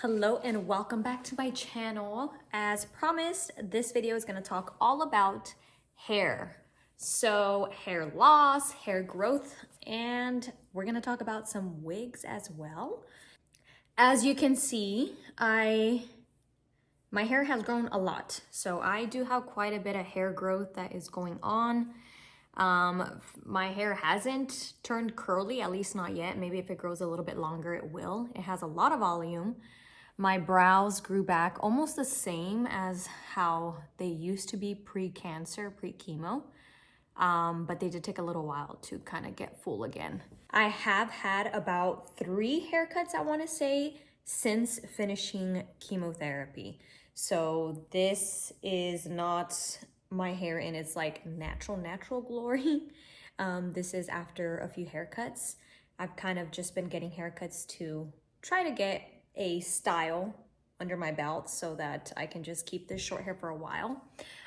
Hello and welcome back to my channel. As promised, this video is going to talk all about hair. So hair loss, hair growth, and we're going to talk about some wigs as well. As you can see, my hair has grown a lot. So I do have quite a bit of hair growth that is going on. My hair hasn't turned curly, at least not yet. Maybe if it grows a little bit longer, it will. It has a lot of volume. My brows grew back almost the same as how they used to be pre-cancer, pre-chemo. But they did take a little while to kind of get full again. I have had about 3 haircuts, I want to say, since finishing chemotherapy. So this is not my hair in its like natural glory. This is after a few haircuts. I've kind of just been getting haircuts to try to get a style under my belt so that I can just keep this short hair for a while.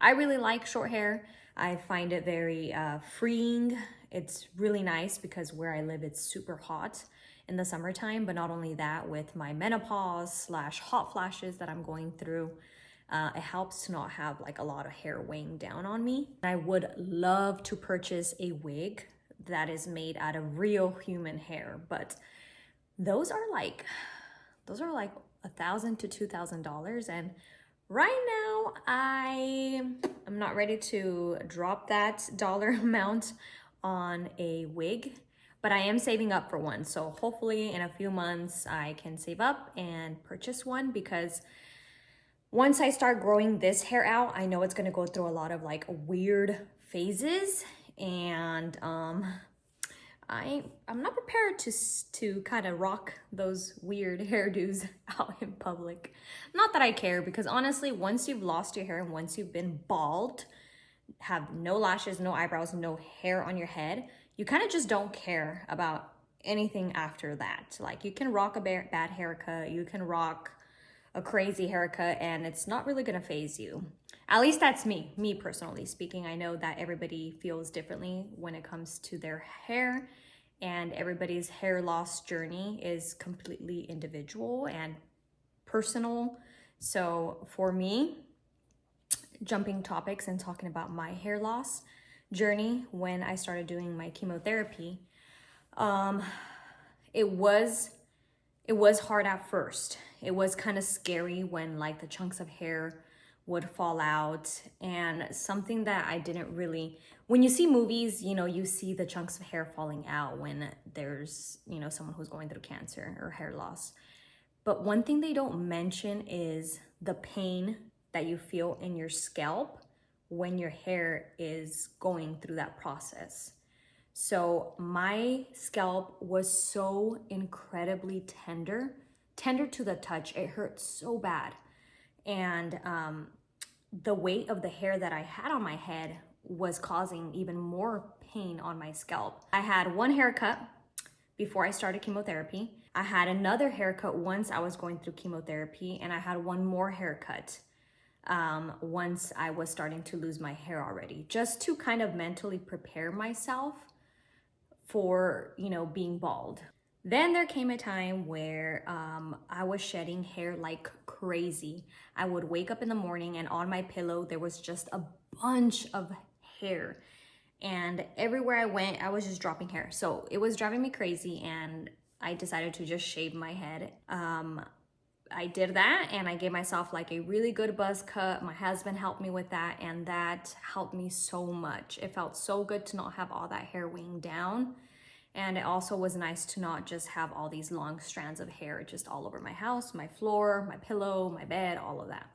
I really like short hair. I find it very freeing. It's really nice because where I live, it's super hot in the summertime, but not only that, with my menopause / hot flashes that I'm going through, it helps to not have like a lot of hair weighing down on me. I would love to purchase a wig that is made out of real human hair, but those are like $1,000 to $2,000, and right now I'm not ready to drop that dollar amount on a wig, but I am saving up for one. So hopefully in a few months I can save up and purchase one, because once I start growing this hair out, I know it's gonna go through a lot of like weird phases, and I'm not prepared to kind of rock those weird hairdos out in public. Not that I care, because honestly, once you've lost your hair and once you've been bald, have no lashes, no eyebrows, no hair on your head, you kind of just don't care about anything after that. Like, you can rock a bad haircut, you can rock a crazy haircut, and it's not really gonna phase you. At least that's me personally speaking. I know that everybody feels differently when it comes to their hair, and everybody's hair loss journey is completely individual and personal. So for me, jumping topics and talking about my hair loss journey when I started doing my chemotherapy, it was hard at first. It was kind of scary when like the chunks of hair would fall out, and something that I didn't really, when you see movies, you know, you see the chunks of hair falling out when there's, you know, someone who's going through cancer or hair loss. But one thing they don't mention is the pain that you feel in your scalp when your hair is going through that process. So my scalp was so incredibly tender to the touch. It hurt so bad. And the weight of the hair that I had on my head was causing even more pain on my scalp. I had one haircut before I started chemotherapy. I had another haircut once I was going through chemotherapy, and I had one more haircut once I was starting to lose my hair already, just to kind of mentally prepare myself for, you know, being bald. Then there came a time where I was shedding hair like crazy. I would wake up in the morning and on my pillow there was just a bunch of hair, and everywhere I went I was just dropping hair. So it was driving me crazy, and I decided to just shave my head. I did that, and I gave myself like a really good buzz cut. My husband helped me with that, and that helped me so much. It felt so good to not have all that hair weighing down. And it also was nice to not just have all these long strands of hair just all over my house, my floor, my pillow, my bed, all of that.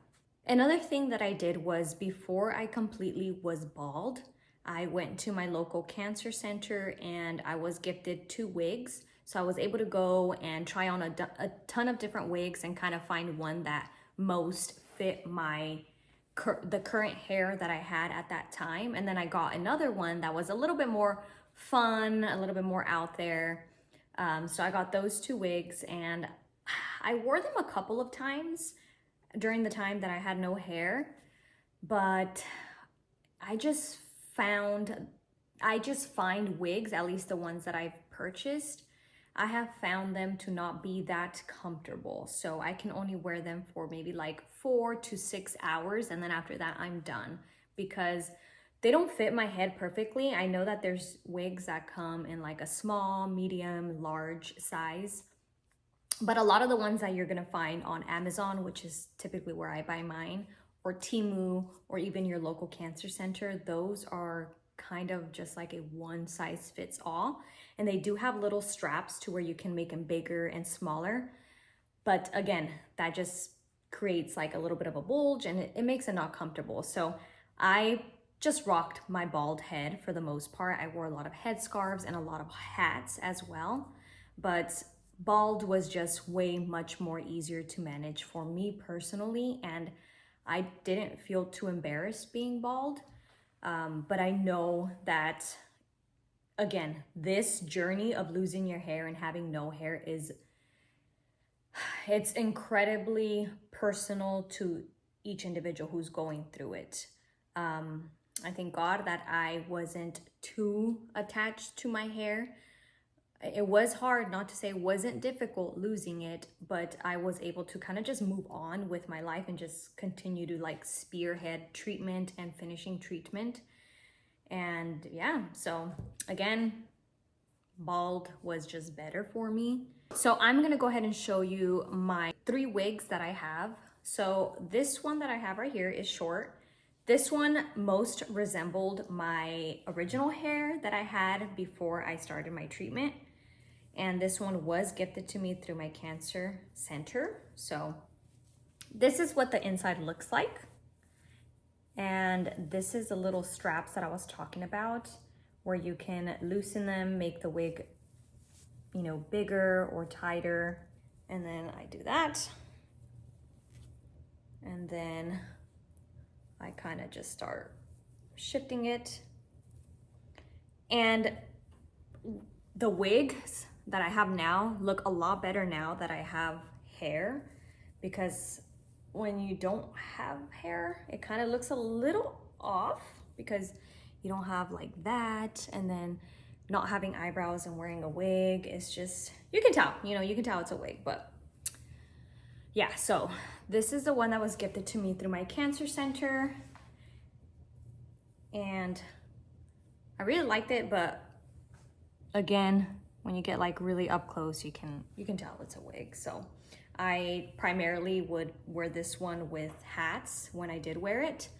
Another thing that I did was, before I completely was bald, I went to my local cancer center and I was gifted 2 wigs. So I was able to go and try on a ton of different wigs and kind of find one that most fit the current hair that I had at that time. And then I got another one that was a little bit more fun, a little bit more out there. So I got those 2 wigs, and I wore them a couple of times during the time that I had no hair, but I just find wigs, at least the ones that I've purchased, I have found them to not be that comfortable. So I can only wear them for maybe like 4 to 6 hours. And then after that, I'm done because they don't fit my head perfectly. I know that there's wigs that come in like a small, medium, large size. But a lot of the ones that you're gonna find on Amazon, which is typically where I buy mine, or Temu, or even your local cancer center, those are kind of just like a one size fits all. And they do have little straps to where you can make them bigger and smaller. But again, that just creates like a little bit of a bulge and it makes it not comfortable. So I just rocked my bald head for the most part. I wore a lot of headscarves and a lot of hats as well. But bald was just way much more easier to manage for me personally. And I didn't feel too embarrassed being bald. But I know that, again, this journey of losing your hair and having no hair it's incredibly personal to each individual who's going through it. I thank God that I wasn't too attached to my hair. It was hard, not to say it wasn't difficult losing it, but I was able to kind of just move on with my life and just continue to like spearhead treatment and finishing treatment. And yeah, so again, bald was just better for me. So I'm gonna go ahead and show you my 3 wigs that I have. So this one that I have right here is short. This one most resembled my original hair that I had before I started my treatment. And this one was gifted to me through my cancer center. So this is what the inside looks like. And this is the little straps that I was talking about where you can loosen them, make the wig, you know, bigger or tighter. And then I do that. And then I kind of just start shifting it. And the wigs that I have now look a lot better now that I have hair, because when you don't have hair, it kind of looks a little off because you don't have like that. And then not having eyebrows and wearing a wig is just, you can tell, you know, you can tell it's a wig. But yeah, so this is the one that was gifted to me through my cancer center. And I really liked it, but again, when you get like really up close, you can tell it's a wig. So I primarily would wear this one with hats when I did wear it.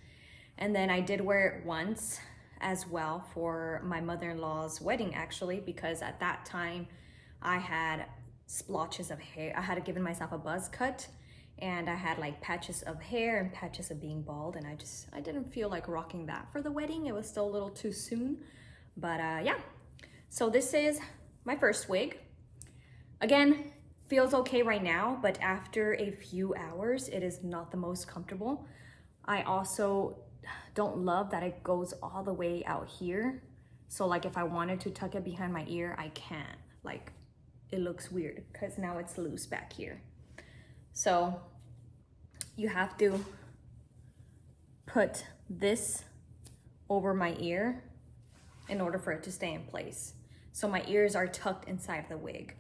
And then I did wear it once as well for my mother-in-law's wedding, actually, because at that time I had splotches of hair. I had given myself a buzz cut and I had like patches of hair and patches of being bald, and I didn't feel like rocking that for the wedding. It was still a little too soon. But yeah, so this is my first wig. Again, feels okay right now, but after a few hours, it is not the most comfortable. I also don't love that it goes all the way out here. So like if I wanted to tuck it behind my ear, I can't. Like it looks weird because now it's loose back here. So you have to put this over my ear in order for it to stay in place. So my ears are tucked inside the wig.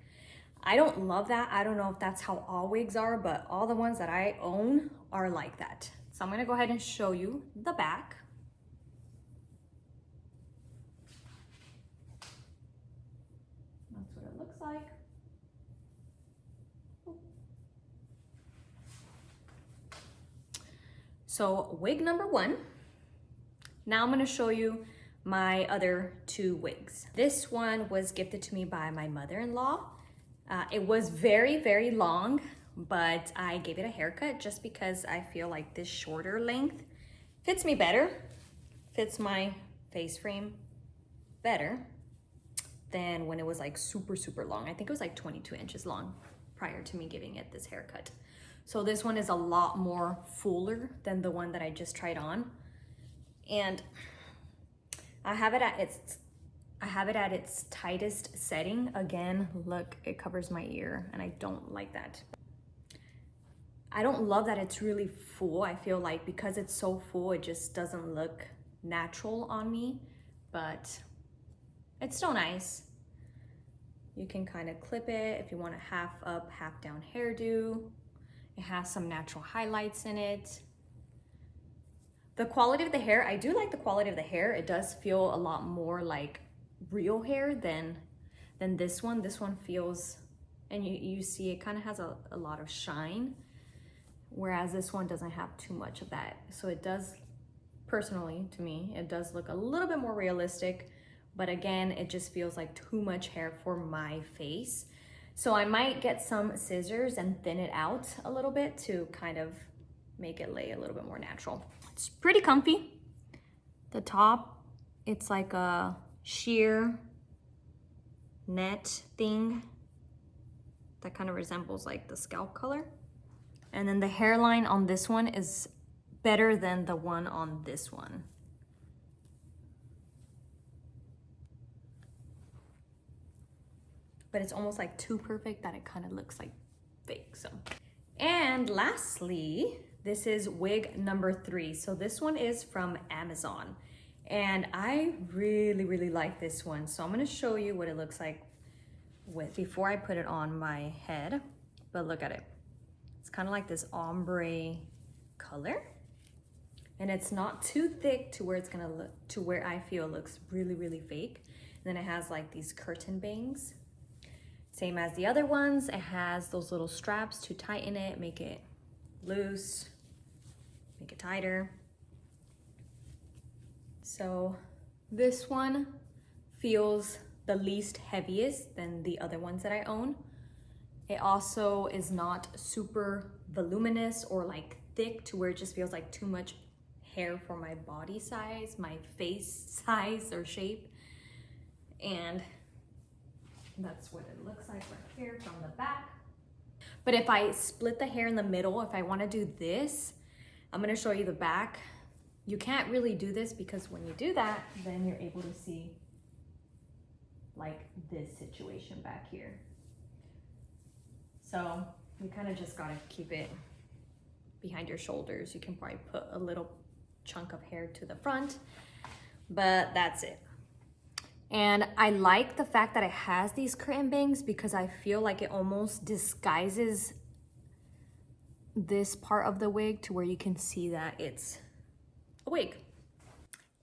I don't love that. I don't know if that's how all wigs are, but all the ones that I own are like that. So I'm gonna go ahead and show you the back. That's what it looks like. So wig number 1. Now I'm gonna show you my other 2 wigs. This one was gifted to me by my mother-in-law. It was very, very long, but I gave it a haircut just because I feel like this shorter length fits me better, fits my face frame better than when it was like super, super long. I think it was like 22 inches long prior to me giving it this haircut. So this one is a lot more fuller than the one that I just tried on. And I have it at its tightest setting. Again, look, it covers my ear and I don't like that. I don't love that it's really full. I feel like because it's so full, it just doesn't look natural on me, but it's still nice. You can kind of clip it if you want a half up, half down hairdo. It has some natural highlights in it. The quality of the hair, I do like the quality of the hair. It does feel a lot more like real hair than this one. This one feels, and you see it kind of has a lot of shine, whereas this one doesn't have too much of that. So it does, personally to me, it does look a little bit more realistic, but again, it just feels like too much hair for my face. So I might get some scissors and thin it out a little bit to kind of make it lay a little bit more natural. It's pretty comfy. The top, it's like a sheer net thing that kind of resembles like the scalp color. And then the hairline on this one is better than the one on this one. But it's almost like too perfect that it kind of looks like fake. So, and lastly, this is wig number 3. So this one is from Amazon, and I really like this one. So I'm gonna show you what it looks like before I put it on my head. But look at it. It's kind of like this ombre color, and it's not too thick to where it's gonna look, to where I feel it looks really fake. And then it has like these curtain bangs. Same as the other ones, it has those little straps to tighten it, make it loose, make it tighter. So this one feels the least heaviest than the other ones that I own. It also is not super voluminous or like thick to where it just feels like too much hair for my body size, my face size or shape. And that's what it looks like right here from the back. But if I split the hair in the middle, if I want to do this, I'm going to show you the back. You can't really do this because when you do that, then you're able to see like this situation back here. So you kind of just got to keep it behind your shoulders. You can probably put a little chunk of hair to the front, but that's it. And I like the fact that it has these curtain bangs because I feel like it almost disguises this part of the wig to where you can see that it's a wig.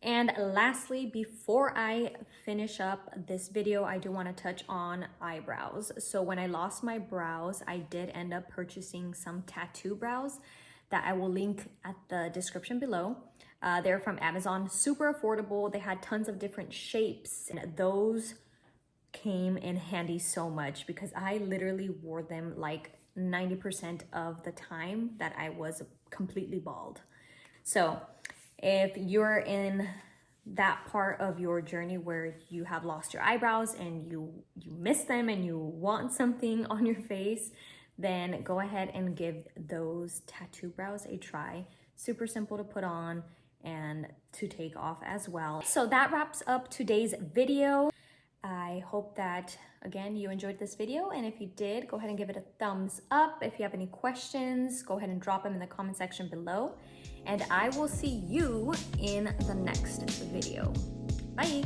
And lastly, before I finish up this video, I do want to touch on eyebrows. So when I lost my brows, I did end up purchasing some tattoo brows that I will link at the description below. They're from Amazon, super affordable. They had tons of different shapes, and those came in handy so much because I literally wore them like 90% of the time that I was completely bald. So if you're in that part of your journey where you have lost your eyebrows and you miss them and you want something on your face, then go ahead and give those tattoo brows a try. Super simple to put on and to take off as well. So that wraps up today's video. I hope that, again, you enjoyed this video, and if you did, go ahead and give it a thumbs up. If you have any questions, go ahead and drop them in the comment section below, and I will see you in the next video. Bye.